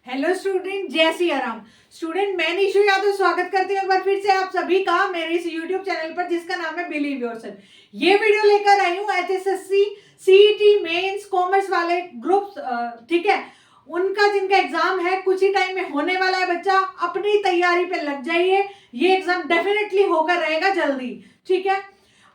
Hello student, जय Siya Ram. Student, मैं निशु यादव स्वागत करती हूँ एक बार फिर से आप सभी का मेरे इस यूट्यूब चैनल पर जिसका नाम है बिलीव योरसेल्फ। ये वीडियो लेकर आई हूँ एचएसएससी सीईटी मेंस कॉमर्स वाले ग्रुप्स, ठीक है, उनका जिनका एग्जाम है कुछ ही टाइम में होने वाला है। बच्चा अपनी तैयारी पे लग जाइए, ये एग्जाम डेफिनेटली होकर रहेगा जल्दी, ठीक है।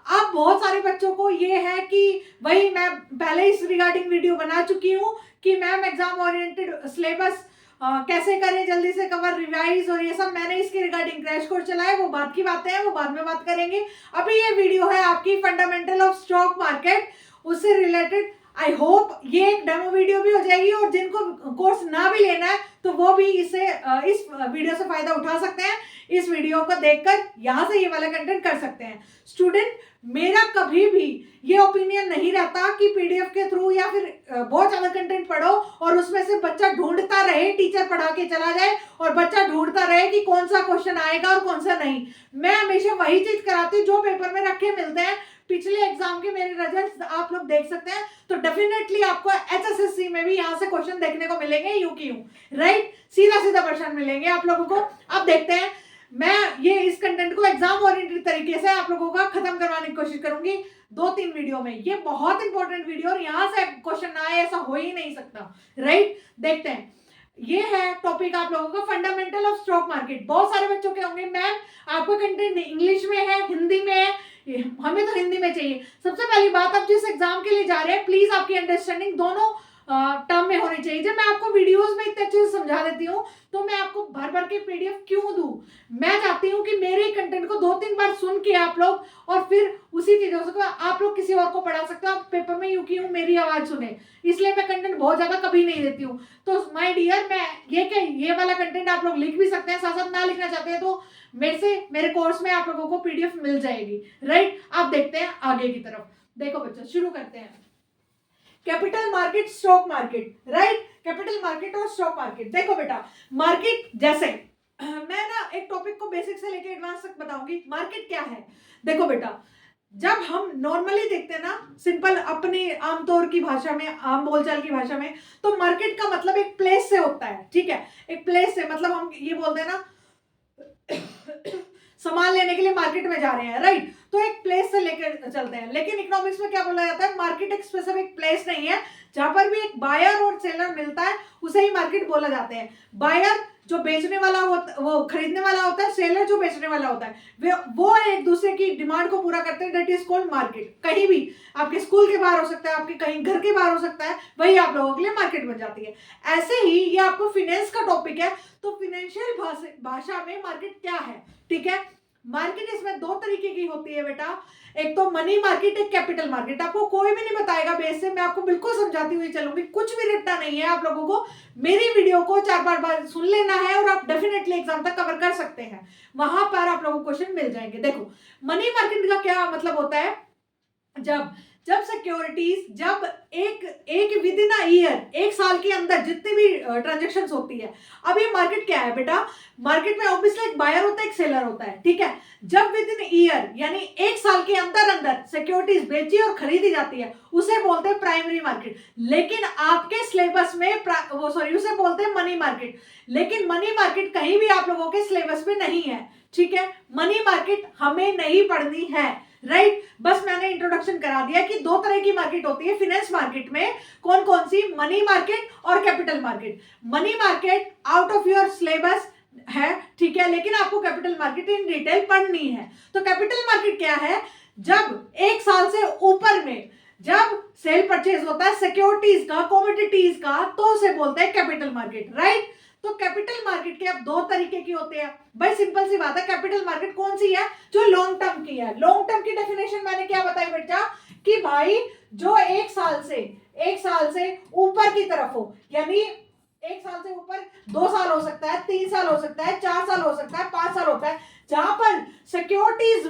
अब बहुत सारे बच्चों को ये है कि वही मैं पहले इस रिगार्डिंग वीडियो बना चुकी हूँ कि मैम एग्जाम ओरिएंटेड सिलेबस कैसे करें जल्दी से कवर, रिवाइज और ये सब। मैंने इसके रिगार्डिंग क्रैश कोर्स चलाया, वो बात की बातें हैं, वो बाद में बात करेंगे। अभी ये वीडियो है आपकी फंडामेंटल ऑफ स्टॉक मार्केट, उससे रिलेटेड। आई होप ये एक डेमो वीडियो भी हो जाएगी और जिनको कोर्स ना भी लेना है तो वो भी इस वीडियो से फायदा उठा सकते हैं। इस वीडियो को देखकर यहाँ से ये वाला कंटेंट कर सकते हैं। स्टूडेंट, मेरा कभी भी ये ओपिनियन नहीं रहता कि पीडीएफ के थ्रू या फिर बहुत ज्यादा कंटेंट पढ़ो और उसमें से बच्चा ढूंढता रहे, टीचर पढ़ा के चला जाए और बच्चा ढूंढता रहे कि कौन सा क्वेश्चन आएगा और कौन सा नहीं। मैं हमेशा वही चीज कराती हूँ जो पेपर में रखे मिलते हैं। पिछले एग्जाम के मेरे रिजल्ट्स आप लोग देख सकते हैं, तो डेफिनेटली आपको एचएसएससी में भी यहाँ से क्वेश्चन देखने को मिलेंगे, यूं की यूं, राइट। सीधा सीधा प्रश्न मिलेंगे आप लोगों को। अब देखते हैं, मैं ये इस कंटेंट को एग्जाम ओरिएंटेड तरीके से आप लोगों का खत्म करवाने की कोशिश करूंगी 2-3 वीडियो में। ये बहुत इंपॉर्टेंट वीडियो और यहाँ से क्वेश्चन ना आए ऐसा हो ही नहीं सकता, राइट। देखते हैं, ये है टॉपिक आप लोगों का फंडामेंटल ऑफ स्टॉक मार्केट। बहुत सारे बच्चों के होंगे मैम आपका कंटेंट इंग्लिश में है, हिंदी में है, हमें तो हिंदी में चाहिए। सबसे पहली बात, आप जिस एग्जाम के लिए जा रहे हैं प्लीज आपकी अंडरस्टैंडिंग दोनों टर्म में होनी चाहिए। जब मैं आपको वीडियोस में इतने अच्छे से समझा देती हूँ तो मैं आपको भर भर के पीडीएफ क्यों दूं? मैं चाहती हूँ कि मेरे कंटेंट को 2-3 बार सुन के आप लोग और फिर उसी चीजों से आप लोग किसी और को पढ़ा सकते हो। आप पेपर में यूं की यूं मेरी आवाज सुने, इसलिए मैं कंटेंट बहुत ज्यादा कभी नहीं देती हूँ। तो माय डियर, मैं ये वाला कंटेंट आप लोग लिख भी सकते हैं, साथ साथ ना लिखना चाहते हैं तो मेरे कोर्स में आप लोगों को पीडीएफ मिल जाएगी, राइट। आप देखते हैं आगे की तरफ। देखो बच्चों, शुरू करते हैं। Capital market, stock market, right. Capital market और स्टॉक मार्केट। देखो बेटा, मार्केट जैसे मैं ना एक टॉपिक को बेसिक से लेकर एडवांस तक बताऊंगी। मार्केट क्या है? देखो बेटा, जब हम नॉर्मली देखते हैं ना, सिंपल अपनी आमतौर की भाषा में, आम बोलचाल की भाषा में, तो मार्केट का मतलब एक प्लेस से होता है, ठीक है। एक प्लेस से मतलब हम ये बोलते हैं ना सामान लेने के लिए मार्केट में जा रहे हैं, राइट। तो एक प्लेस से लेकर चलते हैं। लेकिन इकोनॉमिक्स में क्या बोला जाता है? मार्केट एक स्पेसिफिक प्लेस नहीं है, जहां पर भी एक बायर और सेलर मिलता है उसे ही मार्केट बोला जाता है। बायर जो बेचने वाला होता, वो खरीदने वाला होता है, सेलर जो बेचने वाला होता है, वो एक दूसरे की डिमांड को पूरा करते हैं। That is called market. कहीं भी, आपके स्कूल के बाहर हो सकता है, आपके कहीं घर के बाहर हो सकता है, वही आप लोगों के लिए मार्केट बन जाती है। ऐसे ही ये आपको फिनेंस का टॉपिक है, तो फिनेंशियल भाषा में मार्केट क्या है, ठीक है। मार्केट इसमें 2 तरीके की होती है बेटा, एक तो मनी मार्केट, एक कैपिटल मार्केट। आपको कोई भी नहीं बताएगा बेस से, मैं आपको बिल्कुल समझाती हुई चलूंगी, कुछ भी रट्टा नहीं है। आप लोगों को मेरी वीडियो को 4-5 बार सुन लेना है और आप डेफिनेटली एग्जाम तक कवर कर सकते हैं, वहां पर आप लोगों को क्वेश्चन मिल जाएंगे। देखो, मनी मार्केट का क्या मतलब होता है? जब सिक्योरिटीज, जब एक विद इन अ ईयर, एक साल के अंदर जितनी भी ट्रांजेक्शंस होती है। अब ये मार्केट क्या है बेटा? मार्केट में ऑब्वियसली एक बायर होता है, एक सेलर होता है, ठीक है। जब विद इन ईयर यानी एक साल के अंदर अंदर सिक्योरिटीज बेची और खरीदी जाती है उसे बोलते हैं प्राइमरी मार्केट। लेकिन आपके सिलेबस में उसे बोलते हैं मनी मार्केट। लेकिन मनी मार्केट कहीं भी आप लोगों के सिलेबस में नहीं है, ठीक है। मनी मार्केट हमें नहीं पढ़नी है, राइट। बस मैंने इंट्रोडक्शन करा दिया कि 2 तरह की मार्केट होती है फिनेंस मार्केट में। कौन कौन सी? मनी मार्केट और capital market. Money market out of your syllabus है, ठीक है, लेकिन आपको कैपिटल मार्केट इन डिटेल पढ़नी है। तो कैपिटल मार्केट क्या है? जब एक साल से ऊपर में जब सेल परचेज होता है सिक्योरिटीज का, कमोडिटीज का, तो उसे बोलते हैं कैपिटल मार्केट, राइट। तो कैपिटल मार्केट के अब 2 तरीके की होते हैं भाई, सिंपल सी बात है। कैपिटल मार्केट कौन सी है? जो लॉन्ग टर्म की है। लॉन्ग टर्म की डेफिनेशन मैंने क्या बताई बेटा? कि भाई जो एक साल से ऊपर की तरफ हो, यानी एक साल से ऊपर 2 साल हो सकता है, 3 साल हो सकता है, 4 साल हो सकता है, 5 साल होता है, जहां पर सिक्योरिटीज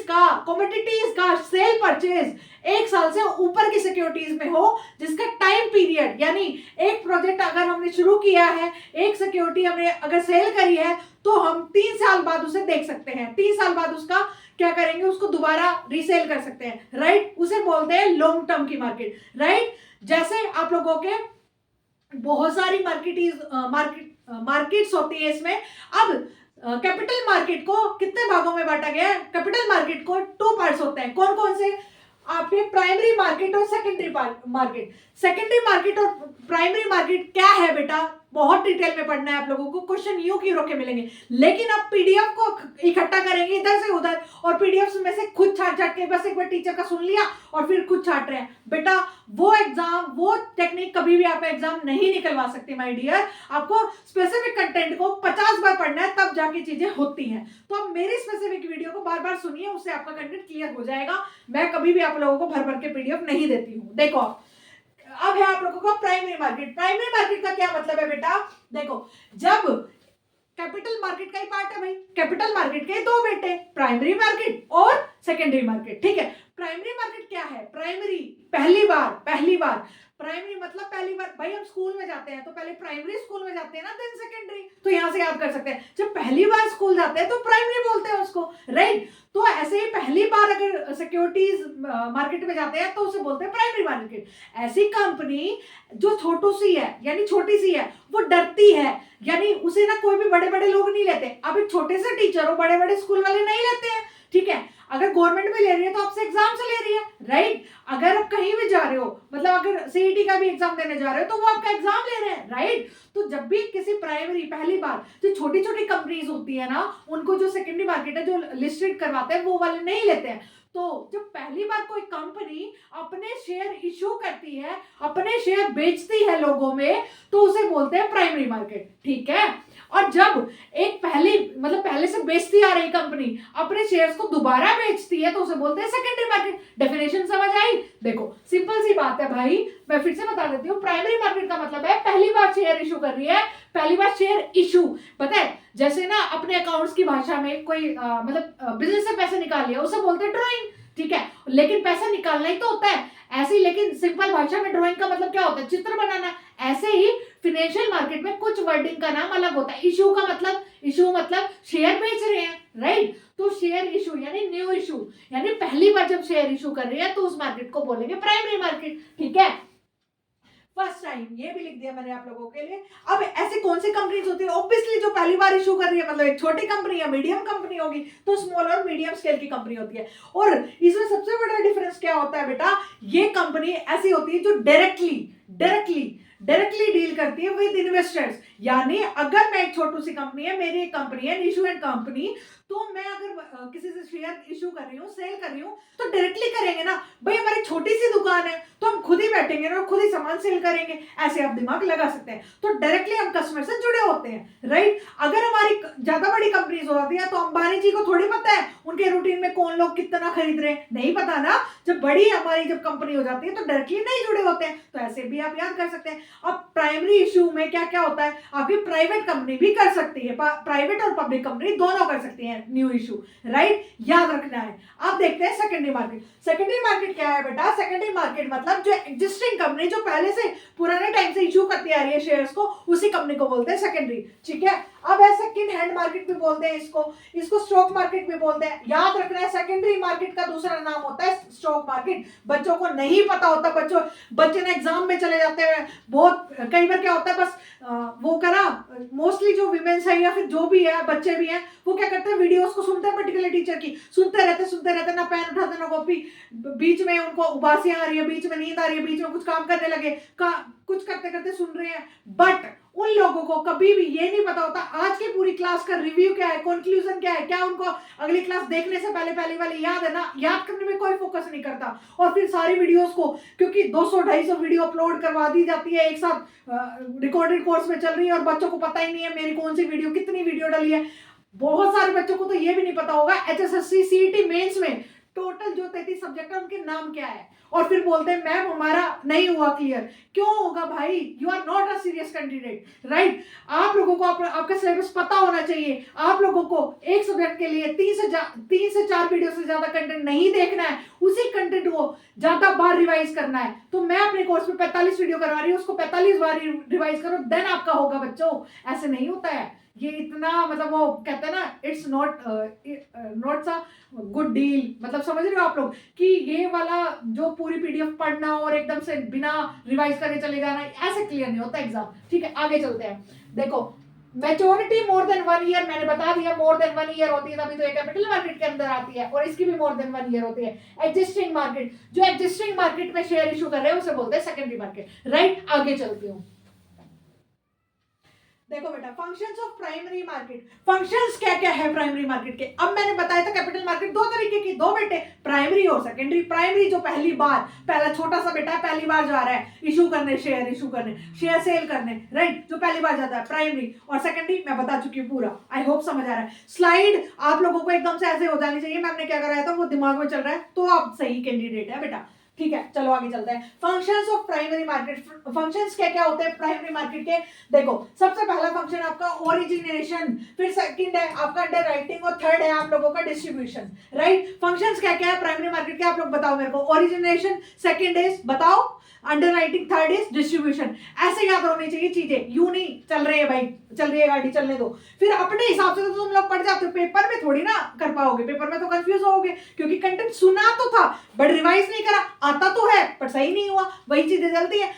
का, कमोडिटीज का सेल परचेज एक साल से ऊपर की सिक्योरिटीज में हो, जिसका टाइम पीरियड, यानी एक प्रोजेक्ट अगर हमने शुरू किया है, एक सिक्योरिटी हमने अगर सेल करी है, तो हम 3 साल बाद उसे देख सकते हैं। 3 साल बाद उसका क्या करेंगे? उसको दोबारा रीसेल कर सकते हैं, राइट। उसे बोलते हैं लॉन्ग टर्म की मार्केट, राइट। जैसे आप लोगों के बहुत सारी मार्केट्स होती है इसमें। अब कैपिटल मार्केट को कितने भागों में बांटा गया है? कैपिटल मार्केट को 2 पार्ट्स होते हैं। कौन कौन से? आपके प्राइमरी मार्केट और सेकेंडरी मार्केट। सेकेंडरी मार्केट और प्राइमरी मार्केट क्या है बेटा, बहुत डिटेल में पढ़ना है आप लोगों को, क्वेश्चन यूं की रोके मिलेंगे। लेकिन अब पीडीएफ को इकट्ठा करेंगे इधर से उधर, और पीडीएफ में से खुद छाट छाट के बस एक बार टीचर का सुन लिया और फिर खुद छाट रहे हैं बेटा। वो टेक्निक कभी भी आप एग्जाम नहीं निकलवा सकते माय डियर। आपको स्पेसिफिक कंटेंट को 50 बार पढ़ना है, तब जाके चीजें होती हैं। तो अब मेरी स्पेसिफिक वीडियो को बार बार सुनिए, उससे आपका कंटेंट क्लियर हो जाएगा। मैं कभी भी आप लोगों को भर भर के पीडीएफ नहीं देती हूँ। देखो अब है आप लोगों को प्राइमरी मार्केट। प्राइमरी मार्केट का क्या मतलब है बेटा? देखो, जब कैपिटल मार्केट का ही पार्ट है भाई, कैपिटल मार्केट के दो बेटे, प्राइमरी मार्केट और सेकेंडरी मार्केट, ठीक है। प्राइमरी मार्केट क्या है? प्राइमरी पहली बार प्राइमरी मतलब पहली बार। भाई हम स्कूल में जाते हैं तो पहले प्राइमरी स्कूल में जाते हैं ना, देन सेकेंडरी। तो यहां से याद कर सकते हैं, जब पहली बार स्कूल जाते हैं तो प्राइमरी बोलते हैं उसको, राइट। तो ऐसे ही पहली बार अगर सिक्योरिटीज मार्केट में जाते हैं तो उसे बोलते हैं प्राइमरी मार्केट। ऐसी कंपनी जो छोटू सी है, यानी छोटी सी है, वो डरती है, यानी उसे ना कोई भी बड़े बड़े लोग नहीं लेते। अब एक छोटे से टीचर हो, बड़े बड़े स्कूल वाले नहीं लेते हैं, ठीक है। अगर गवर्नमेंट में ले रही है तो आपसे एग्जाम से ले रही है, राइट। अगर आप कहीं भी जा रहे हो, मतलब अगर सीईटी का भी एग्जाम देने जा रहे हो तो वो आपका एग्जाम ले रहे हैं, राइट। तो जब भी किसी प्राइमरी पहली बार, जो छोटी छोटी कंपनीज होती है ना, उनको जो सेकेंडरी मार्केट है जो लिस्टेड करवाते हैं वो वाले नहीं लेते हैं। तो जब पहली बार कोई कंपनी अपने शेयर इशू करती है, अपने शेयर बेचती है लोगों में, तो उसे बोलते हैं प्राइमरी मार्केट, ठीक है। और जब एक पहले से बेचती आ रही कंपनी अपने शेयर्स को दोबारा बेचती है तो उसे बोलते हैं सेकेंडरी मार्केट। डेफिनेशन समझ आई? देखो सिंपल सी बात है भाई, मैं फिर से बता देती हूँ। प्राइमरी मार्केट का मतलब है पहली बार शेयर इशू कर रही है, पहली बार शेयर इशू। पता है, जैसे ना अपने अकाउंट्स की भाषा में कोई बिजनेस से पैसे निकाल लिया उसे बोलते हैं ड्रॉइंग, ठीक है। लेकिन पैसा निकालना ही तो होता है ऐसे ही। लेकिन सिंपल भाषा में ड्राइंग का मतलब क्या होता है? चित्र बनाना। ऐसे ही फाइनेंशियल मार्केट में कुछ वर्डिंग का नाम अलग होता है। इशू का मतलब, इशू मतलब शेयर बेच रहे हैं, राइट। तो शेयर इशू यानी न्यू इशू, यानी पहली बार जब शेयर इशू कर रहे हैं तो उस मार्केट को बोलेंगे प्राइमरी मार्केट, ठीक है। फर्स्ट टाइम ये भी लिख दिया मैंने आप लोगों के लिए। अब ऐसे कौन सी कंपनीज होती है? ऑब्वियसली जो पहली बार इशू कर रही है, मतलब एक छोटी कंपनी या मीडियम कंपनी होगी, तो स्मॉल और मीडियम स्केल की कंपनी होती है। और इसमें सबसे बड़ा डिफरेंस क्या होता है बेटा? ये कंपनी ऐसी होती है जो डायरेक्टली डील करती है विद इन्वेस्टर्स। यानी अगर मैं एक छोटी सी कंपनी है, मेरी एक कंपनी है इशू एंड कंपनी, तो मैं अगर किसी से शेयर इशू कर रही हूँ, सेल कर रही हूँ, तो डायरेक्टली करेंगे ना भाई। हमारी छोटी सी दुकान है तो हम खुद ही बैठेंगे ना, खुद ही सामान सेल करेंगे, ऐसे आप दिमाग लगा सकते हैं। तो डायरेक्टली हम कस्टमर से जुड़े होते हैं, राइट। अगर हमारी ज्यादा बड़ी कंपनीज होती है तो अंबानी जी को थोड़ी पता है उनके रूटीन में कौन लोग कितना खरीद रहे हैं, नहीं पता ना। जब बड़ी हमारी जब कंपनी हो जाती है तो डायरेक्टली नहीं जुड़े होते हैं। तो ऐसे भी आप याद कर सकते हैं। अब प्राइमरी इशू में क्या क्या होता है? आपकी प्राइवेट कंपनी भी कर सकती है, प्राइवेट और पब्लिक कंपनी दोनों कर सकती है न्यू इशू, राइट। याद रखना है। अब देखते हैं सेकेंडरी मार्केट। सेकेंडरी मार्केट क्या है बेटा? सेकेंडरी मार्केट मतलब जो एग्जिस्टिंग कंपनी जो पहले से पुराने टाइम से इशू करती आ रही है शेयर्स को, उसी कंपनी को बोलते हैं सेकेंडरी, ठीक है। अब है सेकंड हैंड मार्केट भी बोलते हैं इसको स्टॉक मार्केट भी बोलते हैं। याद रखना है, सेकेंडरी मार्केट का दूसरा नाम होता है स्टॉक मार्केट। बच्चों को नहीं पता होता, बच्चे ना एग्जाम में चले जाते हैं। बहुत कई बार क्या होता है, बस वो करा, मोस्टली जो विमेन्स है या फिर जो भी है, बच्चे भी हैं, वो क्या करते हैं, वीडियोस को सुनते हैं पर्टिकुलर टीचर की, सुनते रहते ना पेन उठाते ना कॉपी। बीच में उनको उबासियां आ रही है, बीच में नींद आ रही है, बीच में कुछ काम करने लगे, कुछ करते करते सुन रहे हैं। बट उन लोगों को कभी भी ये नहीं पता होता आज की पूरी क्लास का रिव्यू क्या है, कंक्लूजन क्या है, क्या उनको अगली क्लास देखने से पहले वाली याद है ना, याद करने में कोई फोकस नहीं करता। और फिर सारी वीडियोस को, क्योंकि 200-250 वीडियो अपलोड करवा दी जाती है एक साथ, रिकॉर्डेड कोर्स में चल रही है, और बच्चों को पता ही नहीं है मेरी कौन सी वीडियो, कितनी वीडियो डली है। बहुत सारे बच्चों को तो ये भी नहीं पता होगा HSSC CET मेंस में टोटल जो 33 सब्जेक्ट है उनके नाम क्या है, और फिर बोलते हैं मैम हमारा नहीं हुआ क्लियर। क्यों होगा भाई? You are not a serious candidate, right. आप लोगों को आपका सिलेबस पता होना चाहिए। आप लोगों को एक सब्जेक्ट के लिए 3 से 4 वीडियो से ज्यादा कंटेंट नहीं देखना है, उसी कंटेंट को ज्यादा बार रिवाइज करना है। तो मैं अपने कोर्स में 45 वीडियो करवा रही हूँ, उसको 45 बार रिवाइज करो, देन आपका होगा बच्चों। ऐसे नहीं होता है, ये इतना मतलब वो कहते हैं ना, it's not a good deal, मतलब समझ रहे हो आप लोग कि ये वाला जो पूरी पीडीएफ पढ़ना और एकदम से बिना रिवाइज करके चले जाना, ऐसे क्लियर नहीं होता एग्जाम। ठीक है, आगे चलते हैं। देखो, मैच्योरिटी मोर देन 1 ईयर, मैंने बता दिया मोर देन 1 ईयर होती है तभी तो ये कैपिटल मार्केट के अंदर आती है, और इसकी भी मोर देन 1 ईयर होती है। एग्जिस्टिंग मार्केट, जो एग्जिस्टिंग मार्केट में शेयर इशू कर रहे हैं उसे बोलते हैं सेकेंडरी मार्केट। राइट, आगे चलती हूँ। देखो बेटा, functions of primary market, functions क्या क्या है प्राइमरी मार्केट के। अब मैंने बताया था कैपिटल मार्केट दो तरीके की, दो बेटे, प्राइमरी और सेकेंडरी। प्राइमरी जो पहली बार, पहला छोटा सा बेटा है, पहली बार जा रहा है इशू करने, शेयर इशू करने, शेयर सेल करने, राइट, जो पहली बार जाता है प्राइमरी। और सेकेंडरी मैं बता चुकी हूँ पूरा, आई होप समझ आ रहा है। स्लाइड आप लोगों को एकदम से ऐसे हो जानी चाहिए, मैंने क्या कराया था वो दिमाग में चल रहा है, तो आप सही कैंडिडेट है बेटा। ठीक है, चलो आगे चलते हैं। Functions of primary market, functions क्या क्या होते हैं प्राइमरी मार्केट के। देखो, सबसे पहला फंक्शन आपका ओरिजिनेशन, फिर सेकंड है आपका अंडर राइटिंग, और थर्ड है आप लोगों का डिस्ट्रीब्यूशन। राइट, फंक्शंस क्या क्या है प्राइमरी मार्केट के, आप लोग बताओ मेरे को। ओरिजिनेशन, सेकंड इज बताओ under writing, third is distribution. ऐसे याद होनी चाहिए चीजें, यूं नहीं चल रही है भाई, चल रही है गाड़ी चलने दो, फिर अपने हिसाब से तो तुम लोग पढ़ जाते हो, पेपर में थोड़ी ना कर पाओगे, पेपर में तो कंफ्यूज होगे, क्योंकि कंटेंट सुना तो था बट रिवाइज नहीं करा, आता तो है पर सही नहीं हुआ, वही चीजें चलती है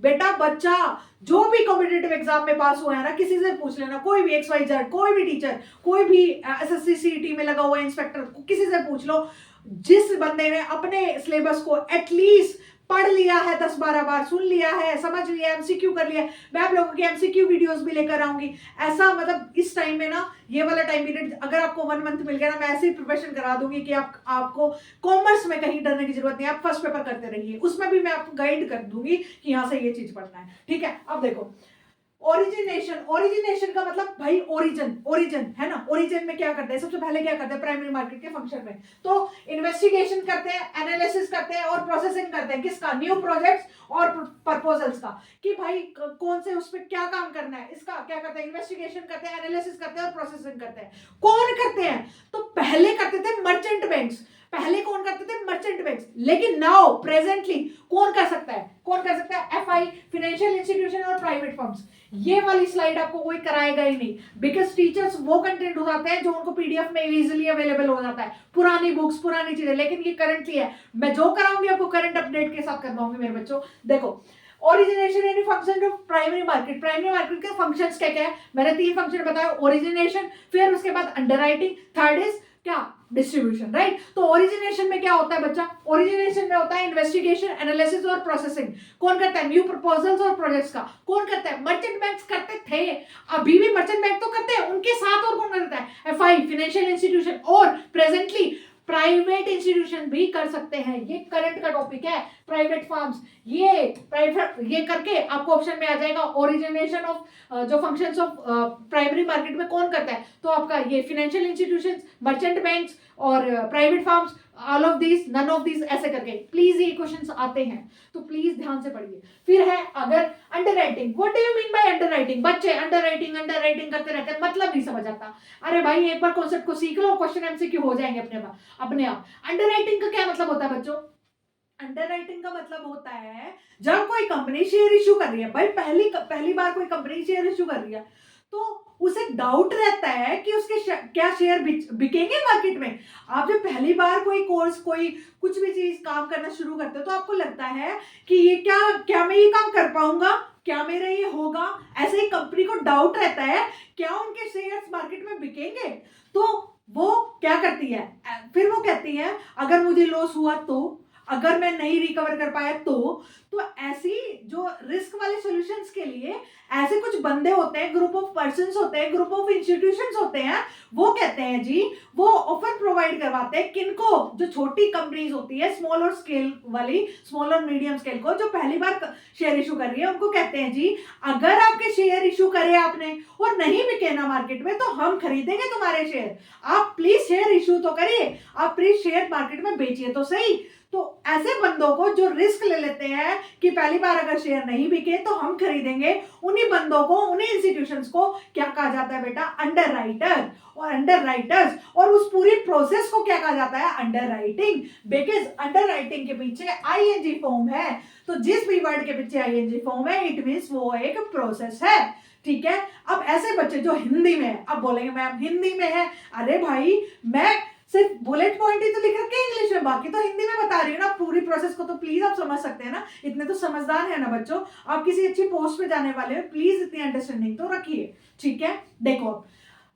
बेटा। बच्चा जो भी कॉम्पिटिटिव एग्जाम में पास हुआ है ना, किसी से पूछ लेना, कोई भी XYZ, कोई भी टीचर, कोई भी SSC CET में लगा हुआ इंस्पेक्टर, किसी से पूछ लो, जिस बंदे ने अपने सिलेबस को एटलीस्ट पढ़ लिया है 10-12 बार, सुन लिया है, समझ लिया, MCQ कर लिया है, मैं आप लोगों की MCQ वीडियोस भी लेकर आऊंगी। ऐसा मतलब इस टाइम में ना, ये वाला टाइम पीरियड अगर आपको 1 मंथ मिल गया ना, मैं ऐसी प्रिपरेशन करा दूंगी कि आपको कॉमर्स में कहीं डरने की जरूरत नहीं, आप फर्स्ट पेपर करते रहिए, उसमें भी मैं आपको गाइड कर दूंगी कि यहाँ से ये चीज पढ़ना है। ठीक है, अब देखो ओरिजिनेशन, ओरिजिनेशन का मतलब भाई ओरिजिन है ना। ओरिजिन में क्या करते हैं, सबसे पहले क्या करते हैं प्राइमरी मार्केट के फंक्शन में, तो इन्वेस्टिगेशन करते हैं, एनालिसिस करते हैं और प्रोसेसिंग करते हैं, किसका, न्यू प्रोजेक्ट्स और प्रपोजल्स का, कि भाई कौन से उस पर क्या काम करना है, इसका क्या करते हैं, इन्वेस्टिगेशन करते हैं, एनालिसिस करते हैं और प्रोसेसिंग करते हैं। कौन करते हैं, तो पहले करते थे मर्चेंट बैंक्स, पहले कौन करते थे, मर्चेंट बैंक्स, लेकिन नाउ प्रेजेंटली कौन कर सकता है, कौन कर सकता है, FI, फाइनेंशियल इंस्टीट्यूशन और प्राइवेट फर्म्स। ये वाली स्लाइड आपको कोई कराएगा ही नहीं, बिकॉज टीचर्स वो कंटेंट उठाते हैं जो उनको PDF में इजीली अवेलेबल हो जाता है, पुरानी बुक्स, पुरानी चीजें, लेकिन ये करंटली है, मैं जो कराऊंगी आपको करंट अपडेट के साथ करवाऊंगी मेरे बच्चों। देखो, ओरिजिनेशन यानी function of primary market, primary market के फंक्शंस क्या क्या है, मैंने 3 फंक्शन बताया, ओरिजिनेशन, फिर उसके बाद अंडर राइटिंग, थर्ड इज क्या, डिस्ट्रीब्यूशन। राइट, तो ओरिजिनेशन में क्या होता है बच्चा, ओरिजिनेशन में होता है इन्वेस्टिगेशन, एनालिसिस और प्रोसेसिंग। कौन करता है, न्यू प्रपोजल्स और प्रोजेक्ट्स का कौन करता है, मर्चेंट बैंक्स करते थे, अभी भी मर्चेंट बैंक तो करते हैं, उनके साथ और कौन करता है, FI, फाइनेंशियल इंस्टीट्यूशन, और प्रेजेंटली प्राइवेट इंस्टीट्यूशन भी कर सकते हैं। ये करंट का टॉपिक है, प्राइवेट फर्म्स, ये प्राइवेट, ये करके आपको ऑप्शन में आ जाएगा ओरिजिनेशन ऑफ जो फंक्शंस ऑफ प्राइमरी मार्केट में कौन करता है, तो आपका ये फाइनेंशियल इंस्टीट्यूशंस, मर्चेंट बैंक्स और private firms, all of these, none of these, ऐसे करके प्लीज ये क्वेश्चंस आते हैं, तो प्लीज ध्यान से पढ़िए। फिर है अगर under writing, what do you mean by under writing, बच्चे अंडर राइटिंग करते रहते हैं, मतलब नहीं समझ आता। अरे भाई एक बार कॉन्सेप्ट को सीख लो, क्वेश्चन MCQ हो जाएंगे अपने आप। अंडर राइटिंग का क्या मतलब होता है बच्चों, अंडर राइटिंग का मतलब होता है जब कोई कंपनी शेयर इशू कर रही है, भाई पहली बार कोई कंपनी शेयर इशू कर रही है, तो उसे डाउट रहता है कि उसके क्या शेयर बिकेंगे मार्केट में। आप जब पहली बार कोई कोर्स, कोई कुछ भी चीज काम करना शुरू करते हो, तो आपको लगता है कि ये क्या मैं ये काम कर पाऊंगा, क्या मेरा ये होगा, ऐसे ही कंपनी को डाउट रहता है क्या उनके शेयर्स मार्केट में बिकेंगे, तो वो क्या करती है, फिर वो कहती है अगर मुझे लॉस हुआ तो, अगर मैं नहीं रिकवर कर पाया तो ऐसी जो रिस्क वाले सॉल्यूशंस के लिए ऐसे कुछ बंदे होते हैं, ग्रुप ऑफ पर्संस होते हैं, ग्रुप ऑफ इंस्टीट्यूशंस होते हैं, वो कहते हैं जी, वो ऑफर प्रोवाइड करवाते हैं किनको, जो छोटी कंपनीज होती है, स्मॉल और स्केल वाली, स्मॉल और मीडियम स्केल को, जो पहली बार शेयर इशू कर रही है, उनको कहते हैं जी अगर आपके शेयर इशू करे आपने और नहीं बिके ना मार्केट में, तो हम खरीदेंगे तुम्हारे शेयर, आप प्लीज शेयर इशू तो करिए, आप प्लीज शेयर मार्केट में बेचिए तो सही। तो ऐसे बंदों को जो रिस्क ले लेते हैं कि पहली बार अगर शेयर नहीं बिके तो हम खरीदेंगे, उन्हीं बंदों को, उन्हीं इंस्टीट्यूशंस को क्या कहा जाता है बेटा? अंडर राइटर और अंडर राइटर्स। और उस पूरी प्रोसेस को क्या कहा जाता है? Under writing. Because under writing के पीछे आईएनजी फॉर्म है, तो जिस भी वर्ड के पीछे आईएनजी फॉर्म है इट मीन्स वो एक प्रोसेस है। ठीक है, अब ऐसे बच्चे जो हिंदी में है, अब बोलेंगे मैम हिंदी में है, अरे भाई मैं सिर्फ बुलेट पॉइंट ही तो लिख रखे इंग्लिश में, बाकी तो हिंदी में बता रही हूँ ना, पूरी प्रोसेस को तो प्लीज आप समझ सकते हैं ना, इतने तो समझदार है ना बच्चों, आप किसी अच्छी पोस्ट पे जाने वाले हो, प्लीज इतनी अंडरस्टैंडिंग तो रखिए। ठीक है, देखो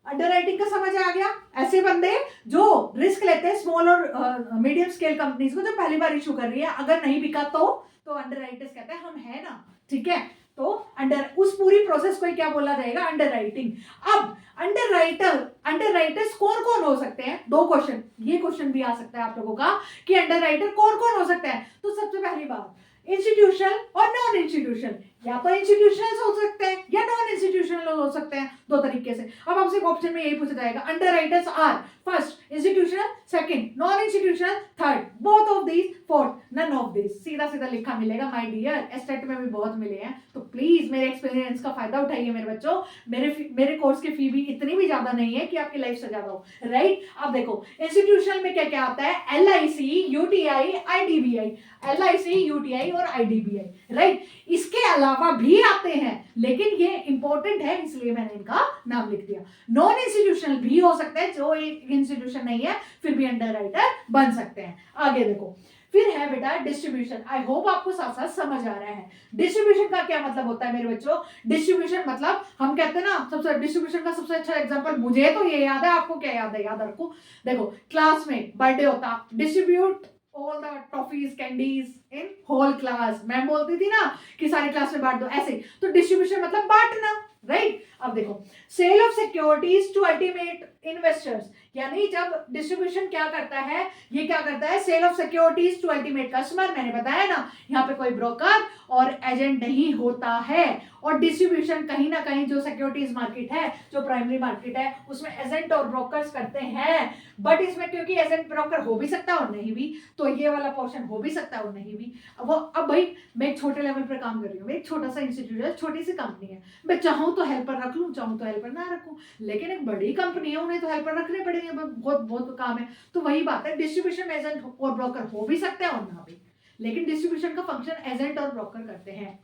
अंडर राइटिंग का समझ आ गया। ऐसे बंदे जो रिस्क लेते हैं, स्मॉल और मीडियम स्केल कंपनीज को जो पहली बार इशू कर रही है, अगर नहीं बिका तो अंडर राइटर्स कहते हैं, हम है ना। ठीक है, तो अंडर उस पूरी प्रोसेस को क्या बोला जाएगा? Under writing. अब अंडर राइटर्स कौन कौन हो सकते हैं? दो क्वेश्चन, ये क्वेश्चन भी आ सकता है आप लोगों का कि अंडर राइटर कौन कौन हो सकते हैं। तो सबसे पहली बात, इंस्टीट्यूशनल और नॉन इंस्टीट्यूशनल, या तो इंस्टीट्यूशनल हो सकते हैं या नॉन इंस्टीट्यूशनल हो सकते हैं, दो तरीके से। अब आपसे ऑप्शन में यही पूछा जाएगा, underwriters are first institutional, second non institutional, third both of these, fourth none of these. सीधा सीधा लिखा मिलेगा माय डियर, एस्टेट में भी बहुत मिले हैं, तो प्लीज मेरे एक्सपीरियंस का फायदा उठाइए मेरे बच्चों। मेरे कोर्स की फी भी इतनी भी ज्यादा नहीं है कि आपकी लाइफ से ज्यादा हो, राइट। अब देखो इंस्टीट्यूशनल में क्या क्या आता है? LIC, UTI, IDBI, LIC, UTI और IDBI, राइट। इसके अलावा भी आते हैं, लेकिन ये इंपॉर्टेंट है इसलिए मैंने इनका नाम लिख दिया। नॉन इंस्टीट्यूशनल भी हो सकते हैं, जो एक इंस्टीट्यूशन नहीं है फिर भी अंडर राइटर बन सकते हैं। आगे देखो, फिर है बेटा डिस्ट्रीब्यूशन। आई होप आपको साथ साथ समझ आ रहा है। डिस्ट्रीब्यूशन का क्या मतलब होता है मेरे बच्चों? डिस्ट्रीब्यूशन मतलब हम कहते हैं ना, सबसे डिस्ट्रीब्यूशन का सबसे अच्छा एग्जांपल मुझे तो ये याद है, आपको क्या याद है? याद रखो, देखो क्लास में बर्थडे होता, distribute all the toffees candies in whole class, ma'am बोलती थी ना कि सारी क्लास में बांट दो, ऐसे। तो डिस्ट्रीब्यूशन मतलब बांटना, राइट। अब देखो sale of securities to ultimate investors, यानी जब डिस्ट्रीब्यूशन क्या करता है, ये क्या करता है? Sale of securities to ultimate customer. मैंने बताया ना, यहाँ पे कोई ब्रोकर और एजेंट नहीं होता है, और डिस्ट्रीब्यूशन कहीं ना कहीं जो सिक्योरिटीज मार्केट है, जो प्राइमरी मार्केट है, उसमें एजेंट और ब्रोकर्स करते हैं। बट इसमें क्योंकि एजेंट ब्रोकर हो भी सकता है और नहीं भी, तो ये वाला पोर्शन हो भी सकता है और नहीं भी। अब भाई मैं एक छोटे लेवल पर काम कर रही हूँ, मैं एक छोटा सा इंस्टीट्यूट है, छोटी सी कंपनी है, मैं चाहूँ तो हेल्पर रख लूँ, चाहूँ तो हेल्पर ना रखूँ, लेकिन एक बड़ी कंपनी है, उन्हें तो हेल्पर रखने पड़ेंगे, बहुत बहुत काम है। तो वही बात है, डिस्ट्रीब्यूशन में एजेंट और ब्रोकर हो भी सकते हैं और ना भी, लेकिन डिस्ट्रीब्यूशन का फंक्शन एजेंट और ब्रोकर करते हैं,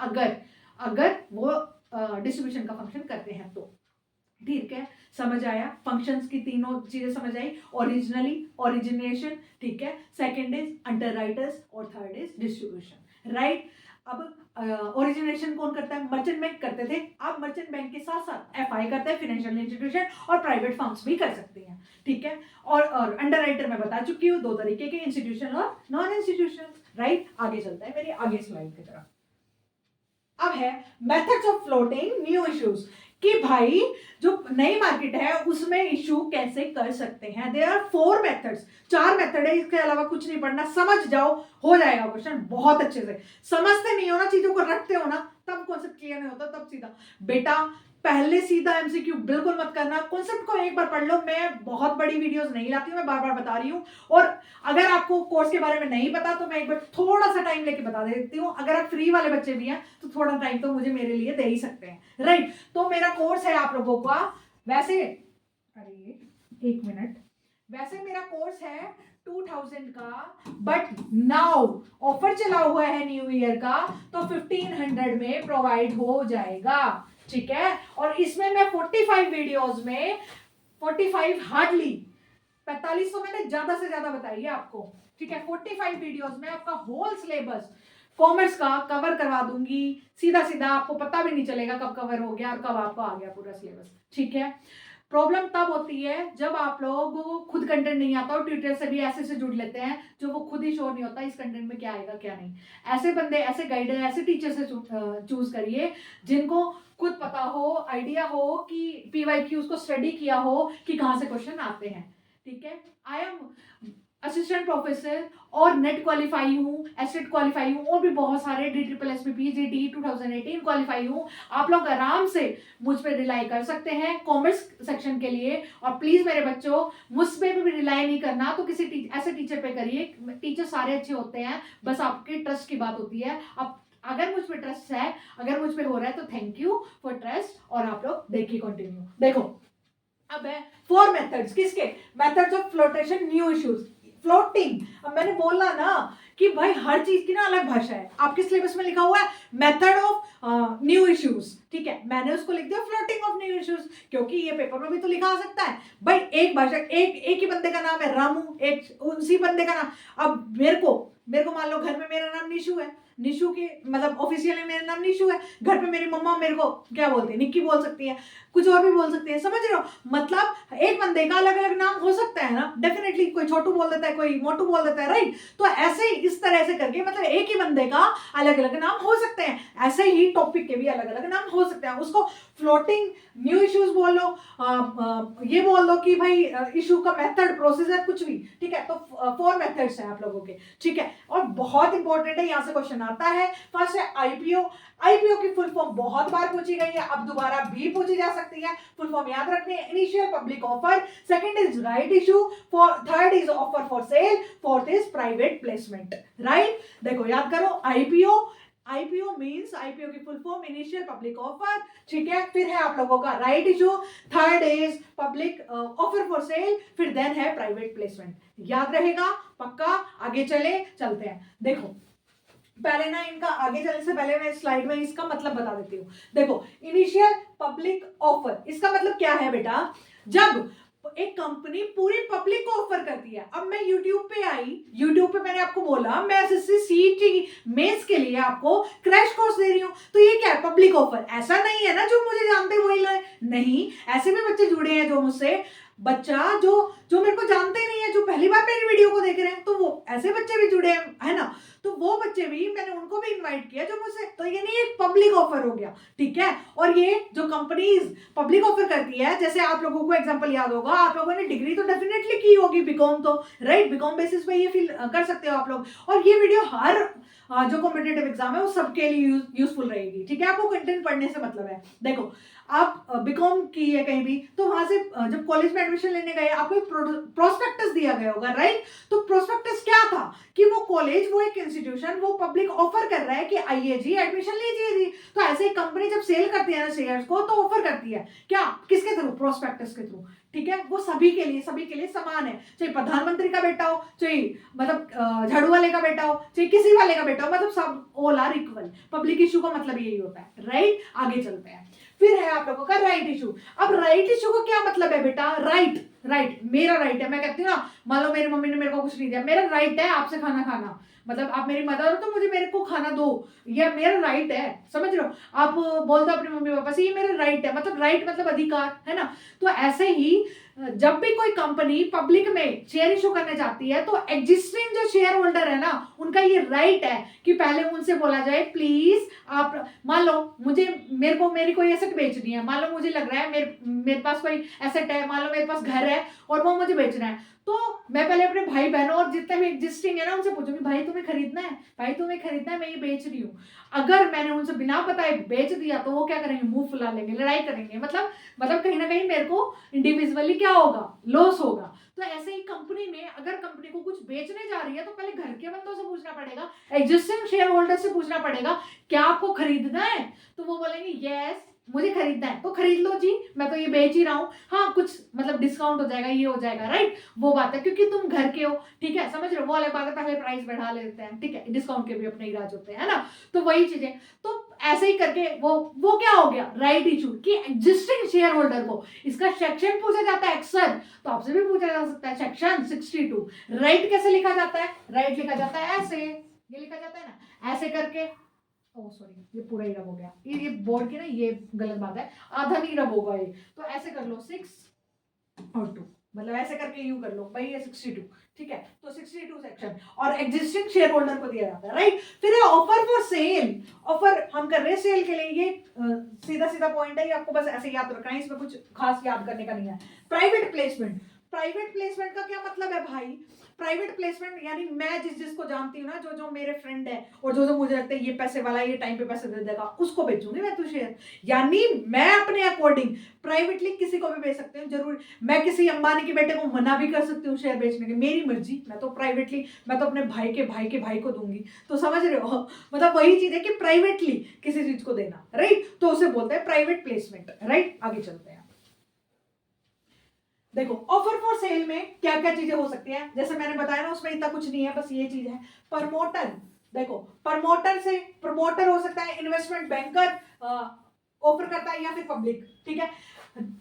अगर वो डिस्ट्रीब्यूशन का फंक्शन करते हैं तो। ठीक है, समझ आया? फंक्शंस की तीनों चीजें समझ आई, ओरिजिनेशन, ठीक है, सेकंड इज अंडर राइटर्स और थर्ड इज डिस्ट्रीब्यूशन, राइट। अब ओरिजिनेशन कौन करता है? मर्चेंट बैंक करते थे, अब मर्चेंट बैंक के साथ साथ FI करते हैं, फाइनेंशियल इंस्टीट्यूशन और प्राइवेट फर्म्स भी कर सकते हैं। ठीक है, और अंडर राइटर मैं बता चुकी हूँ, दो तरीके के, इंस्टीट्यूशन और नॉन इंस्टीट्यूशन, राइट। आगे चलता है मेरी आगे स्लाइड की तरफ। अब है methods of floating new issues, कि भाई जो नई मार्केट है उसमें इशू कैसे कर सकते हैं। देयर आर 4 मेथड्स, 4 मेथड है, इसके अलावा कुछ नहीं पढ़ना, समझ जाओ, हो जाएगा क्वेश्चन बहुत अच्छे से। समझते नहीं हो ना, चीजों को रखते हो ना, तब कॉन्सेप्ट क्लियर नहीं होता, तब सीधा बेटा पहले सीधा MCQ बिल्कुल मत करना, कॉन्सेप्ट को एक बार पढ़ लो। मैं बहुत बड़ी वीडियोस नहीं लाती हूँ, मैं बार बार बता रही हूँ, और अगर आपको कोर्स के बारे में नहीं पता तो मैं एक बार थोड़ा सा टाइम लेके बता देती हूँ। अगर आप फ्री वाले बच्चे भी हैं तो थोड़ा टाइम तो मुझे मेरे लिए दे ही सकते हैं, राइट। तो मेरा कोर्स है आप लोगों का, वैसे अरे एक मिनट, वैसे मेरा कोर्स है 2000 का, बट नाउ ऑफर चला हुआ है न्यू ईयर का, तो 1500 में प्रोवाइड हो जाएगा, ठीक है। और इसमें मैं 45 वीडियोस में 45 हार्डली 45 तो मैंने ज्यादा से ज्यादा बताई है आपको, ठीक है। 45 वीडियोस में आपका होल सिलेबस कॉमर्स का कवर करवा दूंगी, सीधा सीधा, आपको पता भी नहीं चलेगा कब कवर हो गया और कब आपको आ गया पूरा सिलेबस, ठीक है। प्रॉब्लम तब होती है जब आप लोग खुद कंटेंट नहीं आता और ट्विटर से भी ऐसे जुड़ लेते हैं जो वो खुद ही श्योर नहीं होता इस कंटेंट में क्या आएगा क्या नहीं। ऐसे बंदे, ऐसे गाइडर, ऐसे टीचर से चूज करिए जिनको खुद पता हो, आइडिया हो कि PYQ उसको स्टडी किया हो कि कहाँ से क्वेश्चन आते हैं, ठीक है। असिस्टेंट प्रोफेसर और नेट क्वालिफाई हूँ, एसटेट क्वालिफाई हूँ, और भी बहुत सारे DSSS JEE 2018 क्वालिफाई हूँ। आप लोग आराम से मुझ पर रिलाई कर सकते हैं कॉमर्स सेक्शन के लिए। और प्लीज मेरे बच्चों, मुझ पर भी रिलाई नहीं करना तो किसी ऐसे टीचर पे करिए। टीचर सारे अच्छे होते हैं, बस आपके ट्रस्ट की बात होती है। अब अगर मुझ पे ट्रस्ट है, अगर मुझ पे हो रहा है तो थैंक यू फॉर ट्रस्ट। और आप लोग देखिए कंटिन्यू। देखो अब है 4 मेथड्स, किसके? Methods of flotation new issues. Floating, अब मैंने बोला ना कि भाई हर चीज की ना अलग भाषा है। आपके सिलेबस में लिखा हुआ है मेथड ऑफ न्यू इश्यूज, ठीक है, मैंने उसको लिख दिया फ्लोटिंग ऑफ न्यू इश्यूज, क्योंकि ये पेपर में भी तो लिखा आ सकता है। भाई एक भाषा, एक ही बंदे का नाम है रामू, एक उसी बंदे का नाम। अब मेरे को मान लो घर में मेरा नाम निशु है, निशु के मतलब ऑफिशियली मेरा नाम निशु है। घर पे मेरी मम्मा मेरे को क्या बोलती है? निक्की बोल सकती है, कुछ और भी बोल सकते हैं, समझ रहे हो? मतलब एक बंदे का अलग अलग नाम हो सकता है ना, डेफिनेटली। कोई छोटू बोल देता है, कोई मोटू बोल देता है, राइट? तो ऐसे ही इस तरह से करके मतलब एक ही बंदे का अलग अलग नाम हो सकते हैं, ऐसे ही टॉपिक के भी अलग अलग नाम हो सकते हैं। उसको फ्लोटिंग न्यू इश्यूज बोल लो, ये बोल दो कि भाई इशू का मेथड, प्रोसीजर, कुछ भी, ठीक है। तो 4 मेथड्स हैं आप लोगों के, ठीक है। और बहुत इंपॉर्टेंट है, यहाँ से क्वेश्चन आता है। फर्स्ट है आईपीओ। आईपीओ की फुल फॉर्म बहुत बार पूछी गई है, अब दोबारा भी पूछी जा सकती है। फुल फॉर्म याद रखनी है, initial public offer, second is right issue, third is offer for sale, fourth is private placement, right? देखो याद करो, आईपीओ, आईपीओ मींस, आईपीओ की full form initial public offer, ठीक है। फिर है आप लोगों का right issue, third is public offer for sale, फिर देन है प्राइवेट प्लेसमेंट। याद रहेगा पक्का? आगे चलते हैं। देखो पहले ना इनका आगे चलने से पहले मैं स्लाइड में इसका मतलब बता देती हूँ। देखो इनिशियल पब्लिक ऑफर, इसका मतलब क्या है बेटा? जब एक कंपनी पूरी पब्लिक को ऑफर करती है। अब मैं YouTube पे आई, YouTube पे मैंने आपको बोला मैं एसएससी सीईटी मेंस के लिए आपको क्रैश कोर्स दे रही हूँ, तो ये क्या है? Public offer. ऐसा नहीं है ना जो मुझे जानते वही लाए, नहीं, ऐसे भी बच्चे जुड़े हैं जो मुझसे, बच्चा जो मेरे को जानते नहीं है, जो पहली बार मेरी वीडियो को देख रहे हैं, तो वो ऐसे बच्चे भी जुड़े हैं, है ना? तो वो बच्चे भी, मैंने उनको भी इनवाइट किया जो मुझसे, तो ये नहीं एक पब्लिक ऑफर हो गया, ठीक है। और ये जो कंपनीज पब्लिक ऑफर करती है, जैसे आप लोगों को एग्जांपल याद होगा, आप लोगों ने डिग्री तो डेफिनेटली की होगी, बीकॉम तो, राइट? बीकॉम बेसिस पे ये फील कर सकते हो आप लोग। और ये वीडियो हर जो कॉम्पिटेटिव एग्जाम है वो सबके लिए यूजफुल रहेगी, ठीक है। आपको कंटेंट पढ़ने से मतलब है। देखो आप बीकॉम की है कहीं भी, तो वहां से जब कॉलेज में एडमिशन लेने गए आपको प्रोस्पेक्टस दिया गया होगा, राइट? तो प्रोस्पेक्टस क्या था? कि वो कॉलेज, वो एक इंस्टीट्यूशन, वो पब्लिक ऑफर कर रहा है कि आइए जी, एडमिशन लीजिए जी। तो ऐसे ही कंपनी जब सेल करती है ना शेयर्स को, तो ऑफर करती है क्या? किसके थ्रू? प्रोस्पेक्टस के थ्रू, ठीक है। वो सभी के लिए समान है, चाहे प्रधानमंत्री का बेटा हो, चाहे मतलब झाड़ू वाले का बेटा हो, चाहे किसी वाले का बेटा हो, मतलब सब all are equal. Public issue का मतलब यही होता है, राइट? आगे चलते हैं। फिर है आप लोगों का राइट इशू। अब राइट इशू का क्या मतलब है बेटा? राइट मेरा राइट है। मैं कहती हूँ ना, मान लो मेरी मम्मी ने मेरे को कुछ नहीं दिया, मेरा राइट है आपसे खाना खाना, मतलब आप मेरी मदर हो तो मुझे मेरे को खाना दो, ये मेरा राइट है, समझ रहे हो? आप बोल दो अपने मम्मी पापा से, ये मेरा राइट है, मतलब राइट मतलब अधिकार, है ना? तो ऐसे ही जब भी कोई कंपनी पब्लिक में शेयर इशू करने जाती है, तो एग्जिस्टिंग जो शेयर होल्डर है ना, उनका ये राइट है कि पहले उनसे बोला जाए प्लीज आप, मान लो मेरे को मेरी कोई एसेट बेचनी है, मान लो मुझे लग रहा है मेरे पास कोई एसेट है, मान लो मेरे पास घर है और वो मुझे बेचना है, तो मैं पहले अपने भाई बहनों और जितने भी एग्जिस्टिंग है ना उनसे पूछूंगी, भाई तुम्हें खरीदना है? भाई तुम्हें खरीदना है, मैं ये बेच रही हूँ। अगर मैंने उनसे बिना बताए बेच दिया तो वो क्या करेंगे? मुंह फुला लेंगे, लड़ाई करेंगे, मतलब कहीं ना कहीं मेरे को इंडिविजुअली क्या होगा? लॉस होगा। तो ऐसे ही कंपनी में अगर कंपनी को कुछ बेचने जा रही है तो पहले घर के बंदों से पूछना पड़ेगा, एग्जिस्टिंग शेयर होल्डर से पूछना पड़ेगा, क्या आपको खरीदना है? तो वो बोलेंगे यस मुझे खरीदना है, तो खरीद लो जी, मैं तो ये बेच ही रहा हूँ, हाँ कुछ मतलब डिस्काउंट हो जाएगा, ये हो जाएगा, राइट? वो बात है, क्योंकि तुम घर के हो, ठीक है, समझ रहे हो? वो अलग बात है, पहले प्राइस बढ़ा लेते हैं, ठीक है, डिस्काउंट के भी अपने इलाज होते हैं, है ना? तो वही चीजें, तो ऐसे ही करके वो क्या हो गया? राइट इशू कि एग्जिस्टिंग शेयर होल्डर को, इसका सेक्शन पूछा जाता है अक्सर, तो आपसे भी पूछा जा सकता है सेक्शन 62। राइट कैसे लिखा जाता है? राइट लिखा जाता है ऐसे, ये लिखा जाता है ना ऐसे करके, ओह सॉरी ये पूरा ही रब हो गया, ये बोर्ड की ना ये गलत बात है, आधा नहीं रब होगा ये, तो ऐसे कर लो 6 और 2, मतलब ऐसे करके यू कर लो भाई, ये 62, ठीक है। तो 62 सेक्शन और एग्जिस्टिंग शेयर होल्डर को दिया जाता है, राइट? फिर है ऑफर फॉर सेल। ऑफर हम कर रहे हैं सेल के लिए, ये सीधा पॉइंट है, ये आपको बस ऐसे याद रखना है, इसमें कुछ खास याद करने का नहीं है। प्राइवेट प्लेसमेंट, प्राइवेट प्लेसमेंट का क्या मतलब है भाई? प्राइवेट प्लेसमेंट यानी मैं जिसको जानती हूँ ना, जो मेरे फ्रेंड है और जो मुझे लगता है ये पैसे वाला, ये टाइम पे पैसे दे देगा, उसको बेचूंगी मैं तो शेयर। यानी मैं अपने अकॉर्डिंग प्राइवेटली किसी को भी बेच सकती हूँ, जरूर मैं किसी अंबानी के बेटे को मना भी कर सकती हूँ शेयर बेचने की, मेरी मर्जी। मैं तो प्राइवेटली, मैं तो अपने भाई को दूंगी। तो समझ रहे हो, मतलब वही चीज है कि प्राइवेटली किसी चीज को देना, राइट? तो उसे बोलते हैं प्राइवेट प्लेसमेंट, राइट? आगे चलते हैं। देखो ऑफर फॉर सेल में क्या क्या चीजें हो सकती हैं, जैसे मैंने बताया ना, उसमें इतना कुछ नहीं है, बस ये चीज है। प्रमोटर, देखो प्रमोटर हो सकता है, इन्वेस्टमेंट बैंकर ऑफर करता है, या फिर पब्लिक, ठीक है?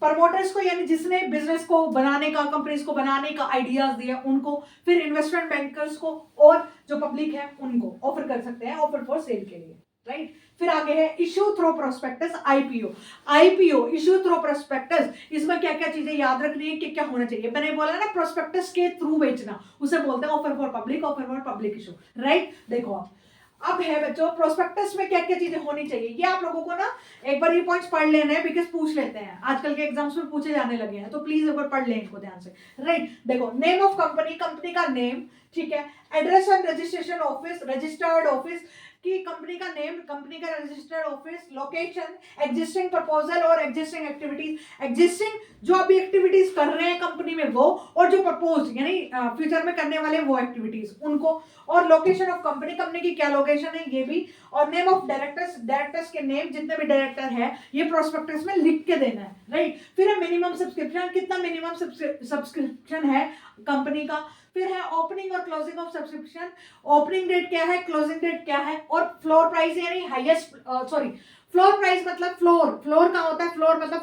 प्रमोटर्स को यानी जिसने बिजनेस को बनाने का, कंपनीज को बनाने का आइडियाज दिया उनको, फिर इन्वेस्टमेंट बैंकर्स को, और जो पब्लिक है उनको ऑफर कर सकते हैं ऑफर फॉर सेल के लिए, राइट? फिर आगे है issue through prospectus, IPO issue through prospectus. इसमें क्या क्या चीजें याद रखनी है कि क्या होना चाहिए? मैंने बोला ना प्रोस्पेक्टस के थ्रू बेचना, उसे बोलते हैं offer for public issue, right? देखो अब है बच्चों प्रोस्पेक्टस में क्या क्या चीजें होनी चाहिए, ये आप लोगों को ना एक बार ये पॉइंट्स पढ़ लेने हैं, बिकॉज पूछ लेते हैं आजकल के एग्जाम्स में, पूछे जाने लगे हैं, तो प्लीज एक बार पढ़ लें इनको ध्यान से, राइट? देखो नेम ऑफ कंपनी का नेम, ठीक है? Address and registration office, registered office की कंपनी का नेम, कंपनी का registered office, location, existing proposal और एग्जिस्टिंग एक्टिविटीज, एग्जिस्टिंग जो अभी एक्टिविटीज कर रहे हैं कंपनी में वो, और जो प्रपोज यानी फ्यूचर में करने वाले वो एक्टिविटीज उनको, और लोकेशन ऑफ कंपनी की क्या लोकेशन है ये भी, और नेम ऑफ डायरेक्टर्स के नेम, जितने भी डायरेक्टर है ये प्रोस्पेक्टस में लिख के देना है, राइट? फिर है मिनिमम सब्सक्रिप्शन, कितना मिनिमम सब्सक्रिप्शन है कंपनी का। फिर है ओपनिंग और closing of subscription, opening date क्या है, क्लोजिंग डेट क्या है, और फ्लोर प्राइस यानी हाईएस्ट, सॉरी फ्लोर प्राइस मतलब फ्लोर का होता है, फ्लोर मतलब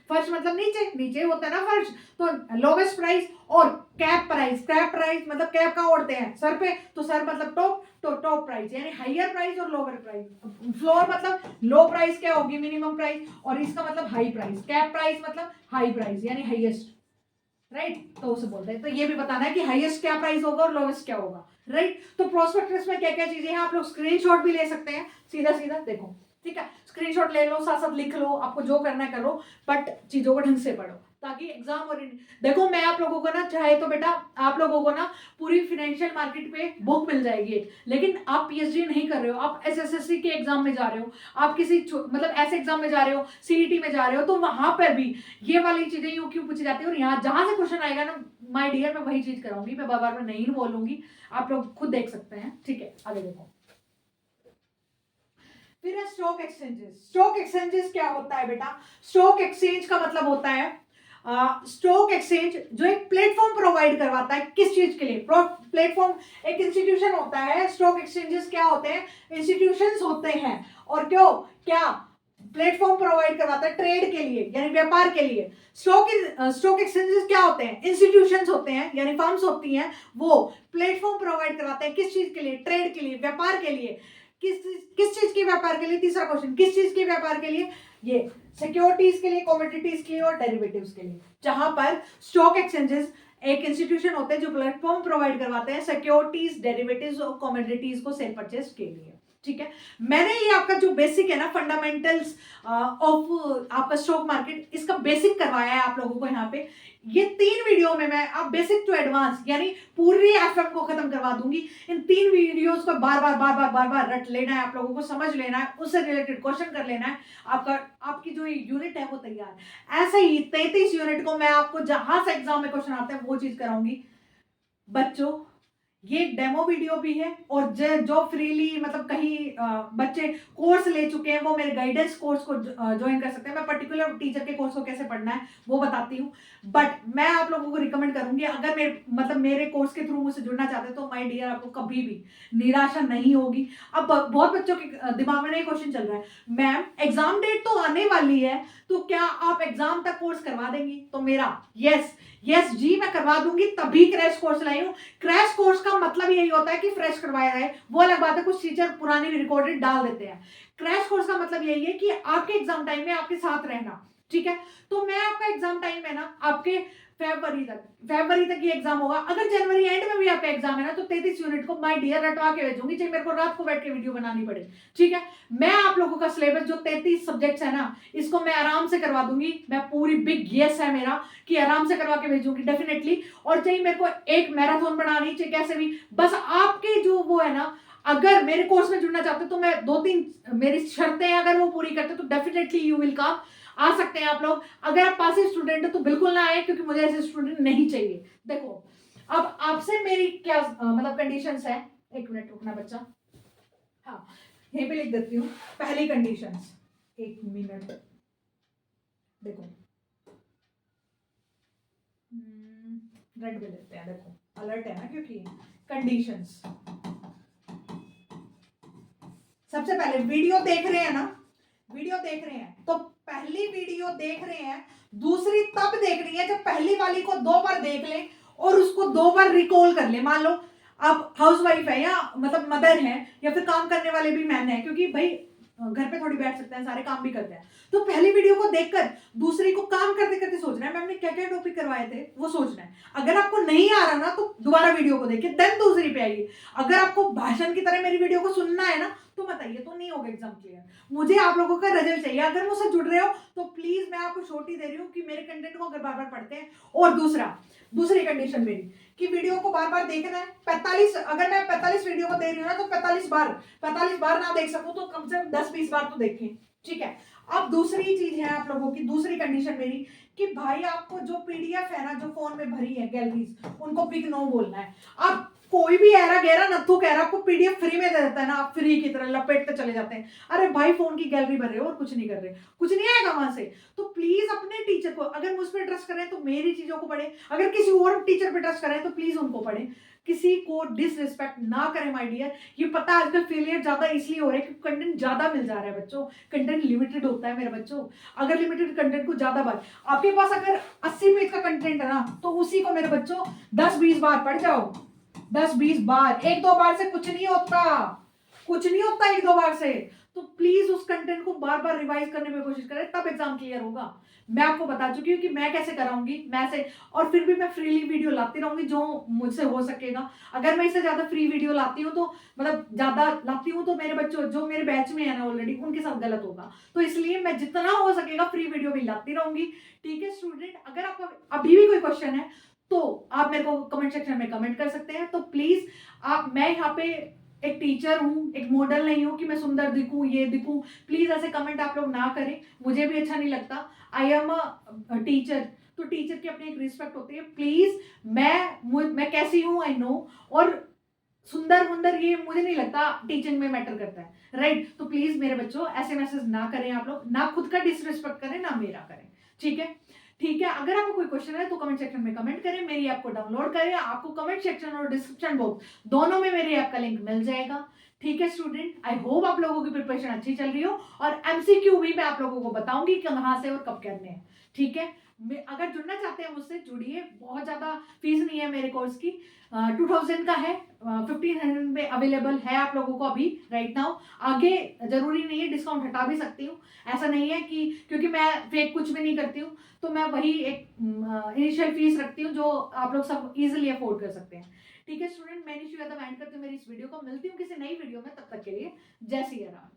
फर्श मतलब नीचे होता है ना फर्श, तो लोवेस्ट प्राइस, और कैप प्राइस मतलब कैप का ओढ़ते हैं सर पे, तो सर मतलब टॉप प्राइस यानी हाइयर प्राइस और लोअर प्राइस। फ्लोर मतलब लो प्राइस क्या होगी, मिनिमम प्राइस, और इसका मतलब हाई प्राइस, कैप प्राइस मतलब हाई प्राइस यानी हाईएस्ट, राइट? तो उसे बोलते हैं, तो ये भी बताना है कि हाईएस्ट क्या प्राइस होगा और लोवेस्ट क्या होगा, राइट? तो प्रोस्पेक्टस में क्या क्या चीजें हैं, आप लोग स्क्रीनशॉट भी ले सकते हैं, सीधा देखो, ठीक है? स्क्रीनशॉट ले लो, साथ साथ लिख लो, आपको जो करना है करो, बट चीजों को ढंग से पढ़ो, ताकि एग्जाम और देखो मैं आप लोगों को ना, चाहे तो बेटा आप लोगों को ना पूरी फाइनेंशियल मार्केट पे बुक मिल जाएगी, लेकिन आप पीएचडी नहीं कर रहे हो, आप एसएससी के एग्जाम में जा रहे हो, आप किसी मतलब ऐसे एग्जाम में जा रहे हो, सीईटी में जा रहे हो, तो वहां पर भी ये वाली चीजें यूं क्यों पूछी जाती है, और यहाँ जहां से क्वेश्चन आएगा ना माय डियर, मैं वही चीज कराऊंगी, मैं बार बार नहीं बोलूंगी, आप लोग खुद देख सकते हैं, ठीक है? आगे देखो। फिर है स्टॉक एक्सचेंजेस क्या होता है बेटा? स्टॉक एक्सचेंज का मतलब होता है स्टॉक एक्सचेंज जो एक प्लेटफॉर्म प्रोवाइड करवाता है, किस चीज के लिए? प्लेटफॉर्म एक इंस्टीट्यूशन होता है, स्टॉक एक्सचेंजेस क्या होते हैं? इंस्टीट्यूशंस होते हैं, और क्या प्लेटफॉर्म प्रोवाइड करवाता है ट्रेड के लिए यानी व्यापार के लिए। स्टॉक एक्सचेंजेस क्या होते हैं? इंस्टीट्यूशंस होते हैं यानी फर्म्स होती हैं, वो प्लेटफॉर्म प्रोवाइड करवाते हैं किस चीज के लिए? ट्रेड के लिए, व्यापार के लिए। किस चीज के व्यापार के लिए? तीसरा क्वेश्चन, किस चीज के व्यापार के लिए? ये सिक्योरिटीज के लिए, कमोडिटीज के लिए और डेरिवेटिव्स के लिए। जहां पर स्टॉक एक्सचेंजेस एक इंस्टीट्यूशन होते हैं जो प्लेटफॉर्म प्रोवाइड करवाते हैं सिक्योरिटीज, डेरिवेटिव्स और कमोडिटीज को सेल परचेज के लिए, ठीक है? मैंने ये आपका जो बेसिक है ना, फंडामेंटल्स ऑफ आपका स्टॉक मार्केट, इसका बेसिक करवाया है आप लोगों को यहाँ पे। ये 3 वीडियो में मैं आप बेसिक टू एडवांस यानी पूरी एफएम को खत्म करवा दूंगी। इन 3 वीडियोस को बार रट लेना है, आप लोगों को समझ लेना है, उससे रिलेटेड क्वेश्चन कर लेना है, आपकी जो यूनिट है वो तैयार। ऐसे ही 33 यूनिट को मैं आपको जहां से एग्जाम में क्वेश्चन आते हैं वो चीज कराऊंगी बच्चों। ये डेमो वीडियो भी है, और जो फ्रीली मतलब कहीं बच्चे कोर्स ले चुके हैं वो मेरे गाइडेंस कोर्स को ज्वाइन कर सकते हैं। मैं पर्टिकुलर टीचर के कोर्स को कैसे पढ़ना है वो बताती हूँ, बट मैं आप लोगों को रिकमेंड करूंगी अगर मेरे कोर्स के थ्रू मुझसे जुड़ना चाहते हैं तो माय डियर आपको कभी भी निराशा नहीं होगी। अब बहुत बच्चों के दिमाग में नहीं क्वेश्चन चल रहा है, मैम एग्जाम डेट तो आने वाली है, तो क्या आप एग्जाम तक कोर्स करवा देंगी? तो मेरा यस जी मैं करवा दूंगी, तभी क्रैश कोर्स लाई हूँ। क्रैश कोर्स का मतलब यही होता है कि फ्रेश करवाया जाए, वो अलग बात है, कुछ टीचर पुरानी रिकॉर्डेड डाल देते हैं। क्रैश कोर्स का मतलब यही है कि आपके एग्जाम टाइम में आपके साथ रहना, ठीक है। तो मैं आपका एग्जाम टाइम है ना आपके फरवरी तक ये एग्जाम होगा। अगर जनवरी एंड में भी आपका एग्जाम है ना तो 33 यूनिट को माय डियर रटवा के भेजूंगी, चाहे मेरे को रात को बैठ के वीडियो बनानी पड़े। ठीक है, मैं आप लोगों का सिलेबस जो 33 सब्जेक्ट्स है ना इसको मैं आराम से करवा दूंगी। मैं पूरी बिग यस है मेरा कि आराम से करवा के भेजूंगी डेफिनेटली। और चाहे मेरे को एक मैराथन बनानी चाहिए कैसे भी, बस आपके जो वो है ना, अगर मेरे कोर्स में जुड़ना चाहते तो मैं 2-3 मेरी शर्तें हैं, अगर वो पूरी करते तो डेफिनेटली यू विल कम, आ सकते हैं आप लोग। अगर आप पासिंग स्टूडेंट है तो बिल्कुल ना आए, क्योंकि मुझे ऐसे स्टूडेंट नहीं चाहिए। देखो अब आपसे मेरी क्या मतलब कंडीशंस है, एक मिनट रुकना बच्चा, हाँ यहीं पे लिख देती हूँ पहली कंडीशंस, एक मिनट देखो रेड पे लेते हैं, देखो अलर्ट है ना क्योंकि कंडीशंस। सबसे पहले वीडियो देख रहे हैं ना, वीडियो देख रहे हैं तो पहली वीडियो देख रहे हैं, दूसरी तब देखनी है जब पहली वाली को 2 बार देख ले और उसको 2 बार रिकॉल कर ले। मान लो आप हाउसवाइफ है या मतलब मदर है या फिर काम करने वाले भी मैन है, क्योंकि भाई घर पे थोड़ी बैठ सकते हैं, सारे काम भी करते हैं। तो पहली वीडियो को देखकर दूसरी को काम करते करते सोचना है मैम ने क्या क्या टॉपिक करवाए थे, वो सोचना है। अगर आपको नहीं आ रहा ना तो दोबारा वीडियो को देखिए, देन दूसरी पे आइए। अगर आपको भाषण की तरह मेरी वीडियो को सुनना है ना तो मत आइए, तो नहीं होगा एग्जाम क्लियर। मुझे आप लोगों का रिजल्ट चाहिए। अगर मुझसे जुड़ रहे हो तो प्लीज मैं आपको छोटी दे रही हूँ कि मेरे कंटेंट को अगर बार बार पढ़ते हैं। और दूसरी कंडीशन मेरी कि वीडियो को बार बार देखना है। 45 अगर मैं 45 वीडियो को दे रही हूँ ना तो 45 बार ना देख सकूं तो कम से कम 10-20 बार तो देखें। ठीक है, अब दूसरी चीज है आप लोगों की, दूसरी कंडीशन मेरी कि भाई आपको जो पीडीएफ है ना जो फोन में भरी है गैलरीज, उनको बिग नो बोलना है। अब कोई भी ऐरा गहरा नत्थु कह रहा आपको पीडीएफ फ्री में दे देता है ना, आप फ्री की तरह लपेटते चले जाते हैं। अरे भाई फोन की गैलरी भर रहे हो और कुछ नहीं कर रहे, कुछ नहीं आएगा वहां से। तो प्लीज अपने टीचर को, अगर मुझ पर ट्रस्ट करें तो मेरी चीजों को पढ़े, अगर किसी और टीचर पे ट्रस्ट करें तो प्लीज उनको पढ़े। किसी को डिसरिस्पेक्ट ना करें माय डियर। ये पता है आजकल फेलियर ज्यादा इसलिए हो रहा है क्योंकि कंटेंट ज्यादा मिल जा रहा है बच्चों, कंटेंट लिमिटेड होता है मेरे बच्चों। अगर लिमिटेड कंटेंट को ज्यादा बार आपके पास अगर 80 पेज का कंटेंट है ना तो उसी को मेरे बच्चों 10-20 बार पढ़ जाओ, 10-20 बार। 1-2 बार से कुछ नहीं होता, कुछ नहीं होता 1-2 बार से। तो प्लीज उस कंटेंट को बार बार रिवाइज करने में कोशिश करें, तब एग्जाम क्लियर होगा। मैं आपको बता चुकी हूँ कि मैं कैसे कराऊंगी, मैं से और फिर भी मैं फ्रीली वीडियो लाती रहूंगी जो मुझसे हो सकेगा। अगर मैं इससे ज्यादा फ्री वीडियो लाती हूँ तो मतलब ज्यादा लाती हूँ तो मेरे बच्चों जो मेरे बैच में है ना ऑलरेडी उनके साथ गलत होगा। तो इसलिए मैं जितना हो सकेगा फ्री वीडियो भी लाती रहूंगी। ठीक है स्टूडेंट, अगर आपका अभी भी कोई क्वेश्चन है तो आप मेरे को कमेंट सेक्शन में कमेंट कर सकते हैं। तो प्लीज आप, मैं यहाँ पे एक टीचर हूँ, एक मॉडल नहीं हूँ कि मैं सुंदर दिखूं ये दिखूं। प्लीज ऐसे कमेंट आप लोग ना करें, मुझे भी अच्छा नहीं लगता। आई एम अ टीचर, तो टीचर की अपनी एक रिस्पेक्ट होती है। प्लीज मैं कैसी हूँ आई नो, और सुंदर ये मुझे नहीं लगता टीचिंग में मैटर करता है, राइट। तो प्लीज मेरे बच्चों ऐसे मैसेज ना करें आप लोग, ना खुद का डिसरिस्पेक्ट करें ना मेरा करें। ठीक है, ठीक है। अगर आपको कोई क्वेश्चन है तो कमेंट सेक्शन में कमेंट करें, मेरी ऐप को डाउनलोड करें। आपको कमेंट सेक्शन और डिस्क्रिप्शन बॉक्स दोनों में मेरी ऐप का लिंक मिल जाएगा। ठीक है स्टूडेंट, आई होप आप लोगों की प्रिपरेशन अच्छी चल रही हो, और एमसीक्यू भी मैं आप लोगों को बताऊंगी कि कहां से और कब करने हैं। ठीक है, अगर जुड़ना चाहते हैं मुझसे जुड़िए, बहुत ज्यादा फीस नहीं है मेरे कोर्स की, 2000 का है, 1500 में अवेलेबल है आप लोगों को अभी राइट नाउ। आगे जरूरी नहीं है, डिस्काउंट हटा भी सकती हूँ, ऐसा नहीं है कि क्योंकि मैं फेक कुछ भी नहीं करती हूँ, तो मैं वही एक इनिशियल फीस रखती हूँ जो आप लोग सब इजीली अफोर्ड कर सकते हैं। ठीक है स्टूडेंट, मैं निशु यादव एंड करती हूँ मेरी इस वीडियो को, मिलती हूँ किसी नई वीडियो में, तब तक के लिए जय सिया राम।